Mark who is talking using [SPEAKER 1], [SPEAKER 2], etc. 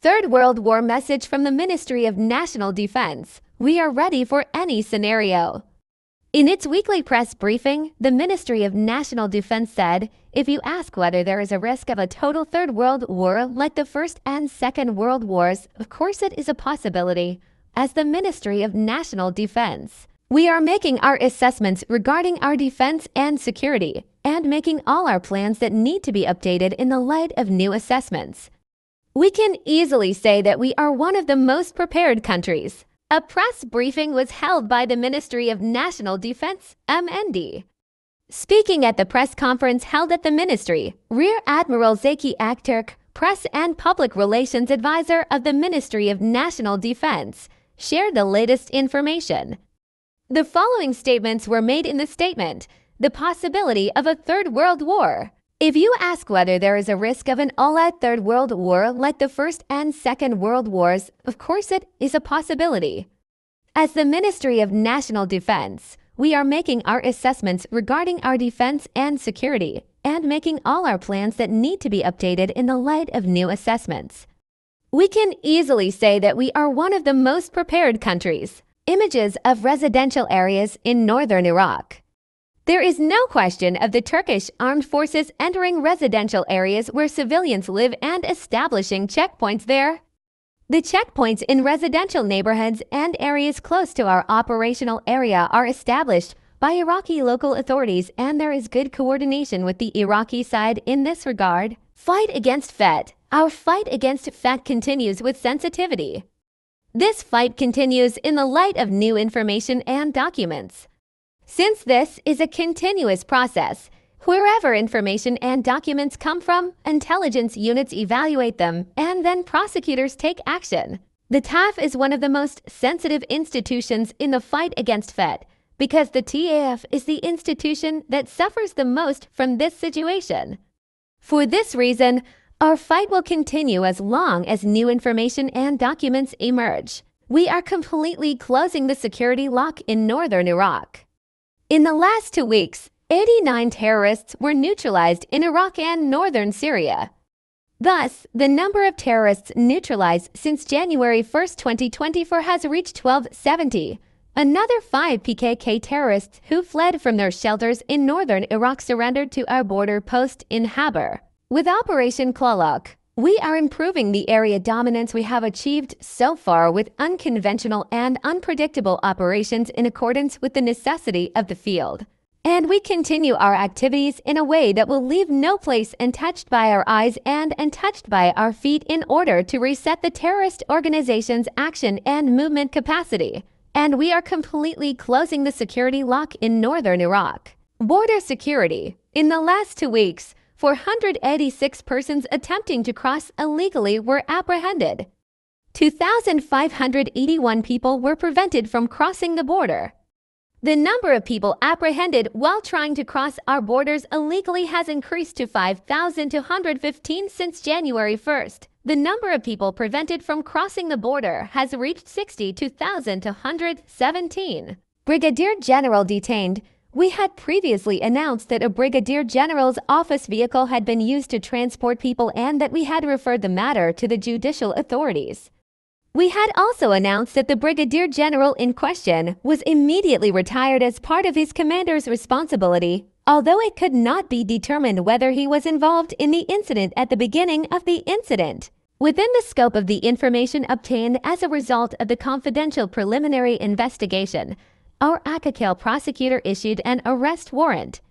[SPEAKER 1] Third World War message from the Ministry of National Defense. We are ready for any scenario. In its weekly press briefing, the Ministry of National Defense said, if you ask whether there is a risk of a total Third World War like the First and Second World Wars, of course it is a possibility. As the Ministry of National Defense, we are making our assessments regarding our defense and security, and making all our plans that need to be updated in the light of new assessments. We can easily say that we are one of the most prepared countries. A press briefing was held by the Ministry of National Defense, MND. Speaking at the press conference held at the Ministry, Rear Admiral Zeki Aktürk, Press and Public Relations Advisor of the Ministry of National Defense, shared the latest information. The following statements were made in the statement: the possibility of a Third World War. If you ask whether there is a risk of an all-out Third World War like the First and Second World Wars, of course it is a possibility. As the Ministry of National Defense, we are making our assessments regarding our defense and security, and making all our plans that need to be updated in the light of new assessments. We can easily say that we are one of the most prepared countries. Images of residential areas in northern Iraq. There is no question of the Turkish armed forces entering residential areas where civilians live and establishing checkpoints there. The checkpoints in residential neighborhoods and areas close to our operational area are established by Iraqi local authorities, and there is good coordination with the Iraqi side in this regard. Fight against FET. Our fight against FET continues with sensitivity. This fight continues in the light of new information and documents. Since this is a continuous process, wherever information and documents come from, intelligence units evaluate them, and then prosecutors take action. The TAF is one of the most sensitive institutions in the fight against FET, because the TAF is the institution that suffers the most from this situation. For this reason, our fight will continue as long as new information and documents emerge. We are completely closing the security lock in northern Iraq. In the last 2 weeks, 89 terrorists were neutralized in Iraq and northern Syria. Thus, the number of terrorists neutralized since January 1, 2024 has reached 1270. Another 5 PKK terrorists who fled from their shelters in northern Iraq surrendered to our border post in Haber. With Operation Klolok, we are improving the area dominance we have achieved so far with unconventional and unpredictable operations in accordance with the necessity of the field. And we continue our activities in a way that will leave no place untouched by our eyes and untouched by our feet in order to reset the terrorist organization's action and movement capacity. And we are completely closing the security lock in northern Iraq. Border security. In the last 2 weeks, 486 persons attempting to cross illegally were apprehended. 2,581 people were prevented from crossing the border. The number of people apprehended while trying to cross our borders illegally has increased to 5,215 since January 1st. The number of people prevented from crossing the border has reached 62,217. Brigadier General detained. We had previously announced that a Brigadier General's office vehicle had been used to transport people and that we had referred the matter to the judicial authorities. We had also announced that the Brigadier General in question was immediately retired as part of his commander's responsibility, although it could not be determined whether he was involved in the incident at the beginning of the incident. Within the scope of the information obtained as a result of the confidential preliminary investigation, our Akakil prosecutor issued an arrest warrant.